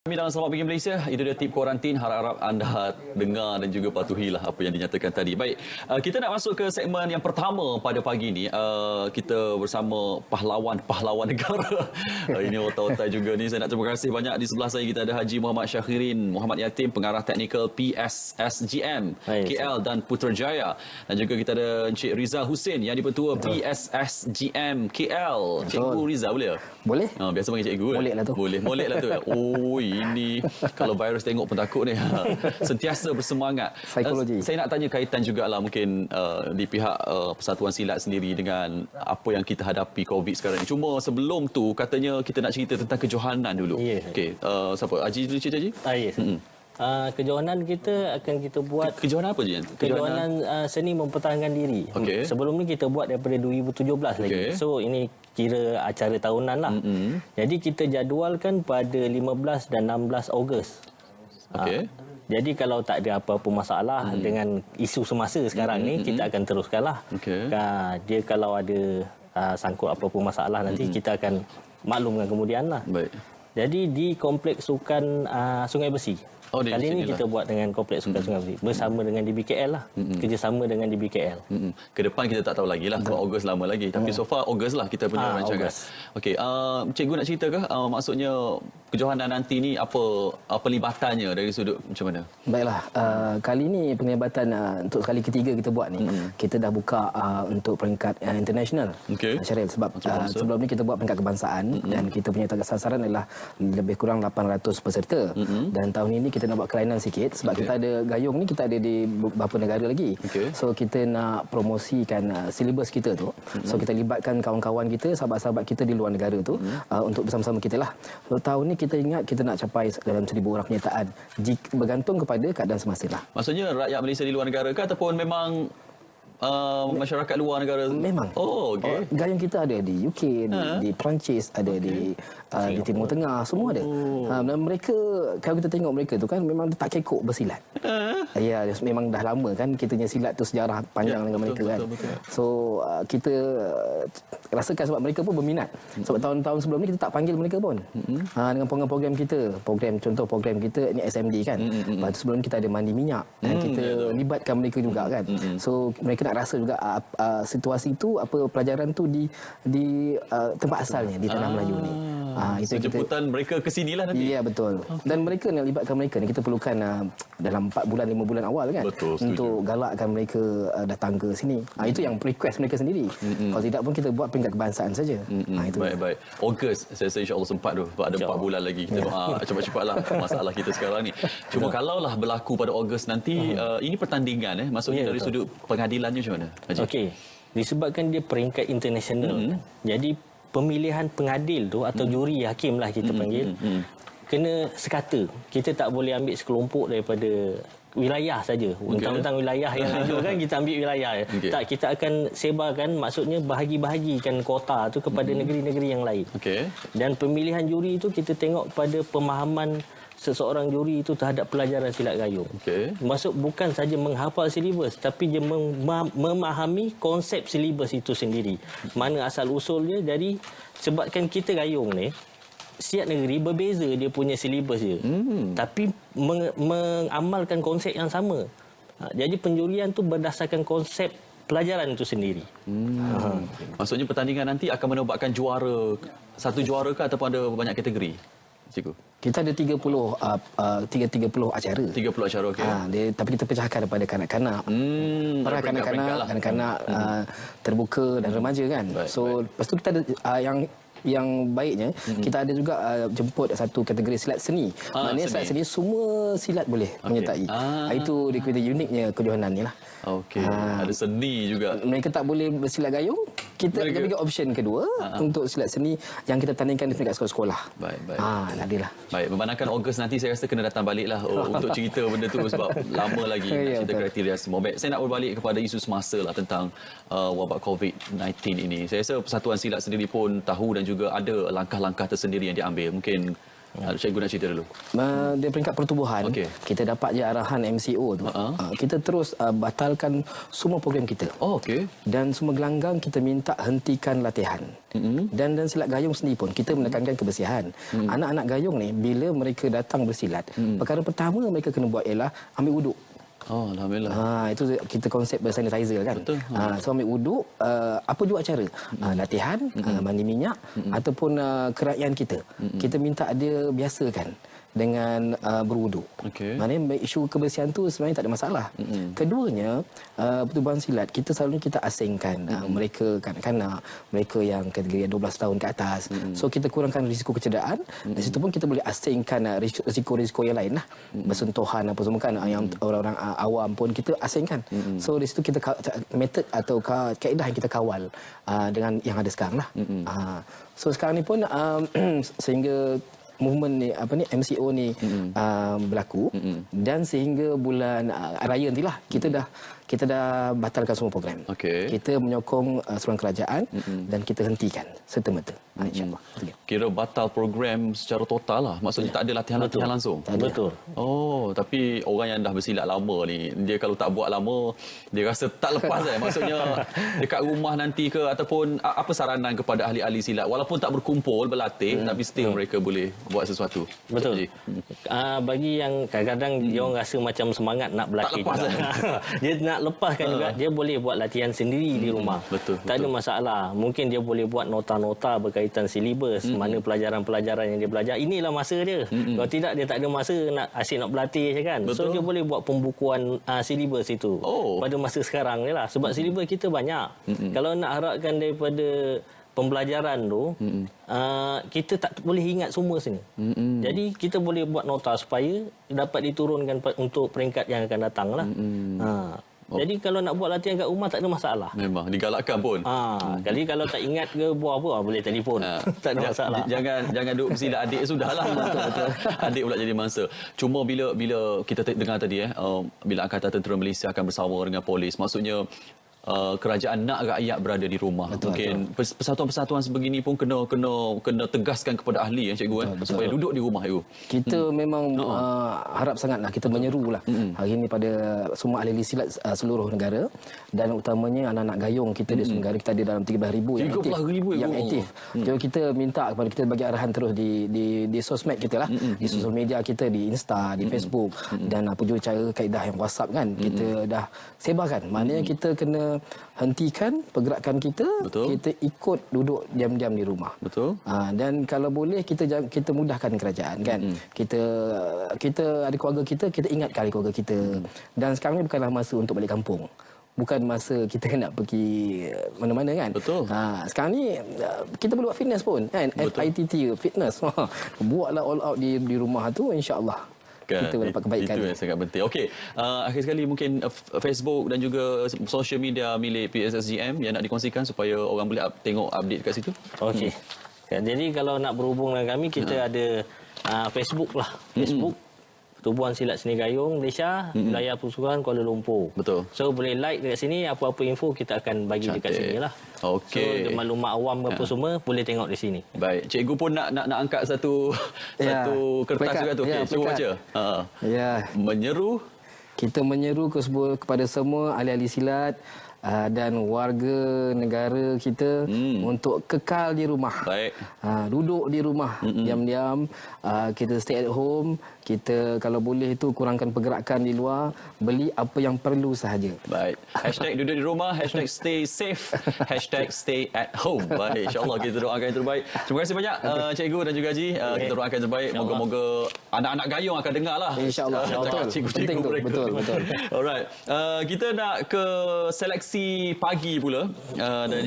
Kami dalam Selamat Pagi Malaysia, itu dia tip kuarantin. Harap-harap anda dengar dan juga patuhilah apa yang dinyatakan tadi. Baik, kita nak masuk ke segmen yang pertama pada pagi ini. Kita bersama pahlawan negara. Ini otak-otak juga ni. Saya nak terima kasih banyak. Di sebelah saya kita ada Haji Muhammad Syakhirin Muhammad Yatim, pengarah teknikal PSSGM KL dan Putrajaya. Dan juga kita ada Encik Rizal Hussein yang dipertua PSSGM KL. Cikgu Rizal boleh? Boleh. Biasa panggil cikgu. Molek lah tu. Molek lah tu. Oh, ini kalau virus tengok pun takut ni. Sentiasa bersemangat. Psikologi. Saya nak tanya kaitan jugalah mungkin di pihak Persatuan Silat sendiri dengan apa yang kita hadapi COVID sekarang ni. Cuma sebelum tu katanya kita nak cerita tentang kejohanan dulu. Okey, siapa? Haji dulu cerita Haji? Yes. Kejohanan kita akan kita buat. Kejohanan apa je? Kejohanan seni mempertahankan diri. Sebelum ni kita buat daripada 2017 lagi. So ini kira acara tahunan lah. Jadi kita jadualkan pada 15 dan 16 Ogos. Jadi kalau tak ada apa-apa masalah dengan isu semasa sekarang ni, kita akan teruskanlah. Dia kalau ada sangkut apa-apa masalah nanti kita akan maklumkan kemudian lah. Baik. Jadi di Kompleks Sukan Sungai Besi. Kali ini kita buat dengan Kompleks Sukan Sungai Besi bersama dengan DBKL lah. Kerjasama dengan DBKL. Ke depan kita tak tahu lagi lah. Sebab Ogos lama lagi. Tapi so far Ogos lah kita punya rancangan. Okey, cikgu nak cerita ke? Maksudnya kejohanan nanti ni apa libatannya dari sudut macam mana? Baiklah, kali ni penglibatan untuk kali ketiga kita buat ni. Kita dah buka untuk peringkat international. Syaril, sebab sebelum ni kita buat peringkat kebangsaan dan kita punya target sasaran adalah lebih kurang 800 peserta. Dan tahun ini kita nak buat kelainan sikit sebab kita ada gayung ni, kita ada di beberapa negara lagi. So kita nak promosikan silibus kita tu. So kita libatkan kawan-kawan kita, sahabat-sahabat kita di luar negara tu untuk bersama-sama kita lah. So tahun ni kita ingat kita nak capai dalam 1,000 orang penyertaan, bergantung kepada keadaan semasa lah. Maksudnya rakyat Malaysia di luar negara ke ataupun memang masyarakat luar negara? Memang. Gayung kita ada di UK, di Perancis, ada di Timur Tengah, semua ada. Dan mereka, kalau kita tengok mereka tu kan memang tak kekok bersilat. Ya, memang dah lama kan kita punya silat tu sejarah panjang dengan mereka kan. So kita rasakan sebab mereka pun berminat. Sebab tahun-tahun sebelum ni kita tak panggil mereka pun. Dengan program-program kita, contoh program kita ni SMD kan. Lepas tu sebelum ni kita ada mandi minyak dan kita libatkan mereka juga kan. So mereka nak rasa juga situasi tu, apa pelajaran tu di tempat asalnya di tanah Melayu ni. Itu jemputan mereka ke sinilah nanti. Ya, betul. Dan mereka nak libatkan mereka ni, kita perlukan dalam 4 bulan 5 bulan awal kan. Untuk galakkan mereka datang ke sini. Itu yang request mereka sendiri. Kalau tidak pun kita buat peringkat kebangsaan saja. Itu baik. Ogos saya rasa insya-Allah sempat tu. Sebab ada 4 bulan lagi. Kita doa cepat-cepatlah masalah kita sekarang ni. Cuma kalaulah berlaku pada Ogos nanti, ini pertandingan maksudnya dari sudut pengadilannya macam mana? Okey. Disebabkan dia peringkat international. Jadi pemilihan pengadil tu atau juri hakim lah kita panggil, kena sekata. Kita tak boleh ambil sekelompok daripada wilayah saja. Tentang wilayah yang ada kan kita ambil wilayah. Tak, kita akan sebarkan, maksudnya bahagi-bahagikan kota tu kepada negeri-negeri yang lain. Dan pemilihan juri itu kita tengok pada pemahaman seseorang juri itu terhadap pelajaran silat gayung. Maksud bukan saja menghafal silibus, tapi dia memahami konsep silibus itu sendiri. Mana asal usulnya. Jadi sebabkan kita gayung ni, setiap negeri berbeza dia punya silibus dia. Tapi mengamalkan konsep yang sama. Jadi penjurian tu berdasarkan konsep pelajaran itu sendiri. Maksudnya pertandingan nanti akan menobatkan juara, satu juara ke ataupun ada banyak kategori? Cikgu. Kita ada 30 acara. 30 acara, okey. Tapi kita pecahkan daripada kanak-kanak. Para kanak-kanak terbuka dan remaja kan. So lepas tu kita ada yang baiknya kita ada juga jemput satu kategori silat seni. Maknanya silat seni semua silat boleh menyertai. Itu dia kata uniknya kejohanan ni lah. Ada seni juga. Mereka tak boleh bersilat gayung. Kita bagi option kedua untuk silat seni yang kita tandingkan di peringkat sekolah-sekolah. Baik. Adalah. Baik, memandangkan Ogos nanti saya rasa kena datang baliklah untuk cerita benda tu sebab lama lagi nak cerita kriteria semua. Baik, saya nak berbalik kepada isu semasa lah tentang wabak COVID-19 ini. Saya rasa Persatuan Silat sendiri pun tahu dan juga ada langkah-langkah tersendiri yang diambil. Mungkin Cikgu nak cerita dulu. Di peringkat pertubuhan, Okey. kita dapat je arahan MCO tu. Kita terus batalkan semua program kita. Oh, okey. Dan semua gelanggang kita minta hentikan latihan. Dan silat gayung sendiri pun kita menekankan kebersihan. Anak-anak gayung ni bila mereka datang bersilat, perkara pertama mereka kena buat ialah ambil wuduk. Oh, alhamdulillah. Itu kita konsep bersanitizer kan. Betul. So ambil wuduk, apa juga cara? Latihan, mandi minyak ataupun kerakyaan kita. Kita minta dia biasakan dengan berwuduk. Okey. Maknanya isu kebersihan tu sebenarnya tak ada masalah. Keduanya, pertubuhan silat kita selalunya kita asingkan mereka kanak-kanak, mereka yang kategori 12 tahun ke atas. So kita kurangkan risiko kecederaan. Di situ pun kita boleh asingkan risiko-risiko yang lain lah. Bersentuhan apa semua kan, yang orang-orang awam pun kita asingkan. So di situ kita metod atau kaedah yang kita kawal dengan yang ada sekarang lah. So sekarang ni pun sehingga movement ni MCO ni berlaku dan sehingga bulan raya nantilah kita dah batalkan semua program. Okey. Kita menyokong seruan kerajaan dan kita hentikan serta-merta. InsyaAllah. Kira batal program secara total lah. Maksudnya tak ada latihan-latihan langsung. Betul. Oh, tapi orang yang dah bersilat lama ni, dia kalau tak buat lama, dia rasa tak lepas Maksudnya dekat rumah nanti ke, ataupun apa saranan kepada ahli-ahli silat walaupun tak berkumpul berlatih tapi still mereka boleh buat sesuatu. Betul. Bagi yang kadang-kadang dia orang rasa macam semangat nak berlatih lepas juga. Dia nak lepaskan juga, dia boleh buat latihan sendiri di rumah. Betul. Tak ada masalah. Mungkin dia boleh buat nota-nota berkaitan silibus, mana pelajaran-pelajaran yang dia belajar. Inilah masa dia. Kalau tidak, dia tak ada masa asyik nak berlatih je kan. Betul. So dia boleh buat pembukuan silibus itu pada masa sekarang ni lah. Sebab silibus kita banyak. Kalau nak harapkan daripada pembelajaran tu, kita tak boleh ingat semua sini. Jadi kita boleh buat nota supaya dapat diturunkan untuk peringkat yang akan datang lah. Jadi kalau nak buat latihan kat rumah tak ada masalah. Memang digalakkan pun. Kali kalau tak ingat ke buat apa, boleh telefon. Tak ada masalah. Jangan duduk bersilat adik sudahlah. Betul. Adik pula jadi mangsa. Cuma bila kita dengar tadi bila Angkatan Tentera Malaysia akan bersama dengan polis, maksudnya kerajaan nak rakyat berada di rumah. Mungkin persatuan-persatuan sebegini pun kena tegaskan kepada ahli cikgu supaya duduk di rumah cikgu. Kita memang harap sangatlah, kita menyerulah hari ini pada semua ahli silat seluruh negara dan utamanya anak-anak gayung kita di seluruh negara. Kita ada dalam 13,000 yang aktif. Jadi kita minta kepada kita bagi arahan terus di sosmed kita lah, di sosial media kita, di Insta, di Facebook dan apa juga cara kaedah yang WhatsApp kan. Kita dah sebarkan. Maknanya kita kena hentikan pergerakan kita. Betul. Kita ikut duduk diam-diam di rumah. Betul. Dan kalau boleh kita mudahkan kerajaan kan. Kita ada keluarga kita ingatkan keluarga kita. Dan sekarang ni bukanlah masa untuk balik kampung. Bukan masa kita nak pergi mana-mana kan. Betul. Sekarang ni kita boleh buat fitness pun kan. FITT fitness. Buatlah all out di rumah tu, insya-Allah kita dapat kebaikan. Itu yang sangat penting. Okey, akhir sekali mungkin Facebook dan juga social media milik PSSGM yang nak dikongsikan supaya orang boleh tengok update kat situ. Okey. Jadi kalau nak berhubung dengan kami, kita ada Facebook lah. Facebook Pertubuhan Silat Seni Gayung Malaysia, Wilayah Pusukan Kuala Lumpur. Betul. So boleh like dekat sini, apa-apa info kita akan bagi dekat sini lah. Okey. So maklumat awam apa semua boleh tengok di sini. Baik, cikgu pun nak angkat satu kertas juga tu. Okey, cuba baca. Menyeru, kita menyeru kepada semua ahli-ahli silat dan warga negara kita untuk kekal di rumah. Baik. Duduk di rumah diam-diam, kita stay at home, kita kalau boleh itu kurangkan pergerakan di luar, beli apa yang perlu sahaja. Baik. Hashtag duduk di rumah, hashtag stay safe, hashtag stay at home. Baik, insya-Allah kita doakan yang terbaik. Terima kasih banyak cikgu dan juga Haji. Kita doakan yang terbaik. Moga-moga anak-anak gayung akan dengar lah. InsyaAllah. Cikgu-cikgu mereka. Betul. Alright. Kita nak ke seleksi pagi pula. Dan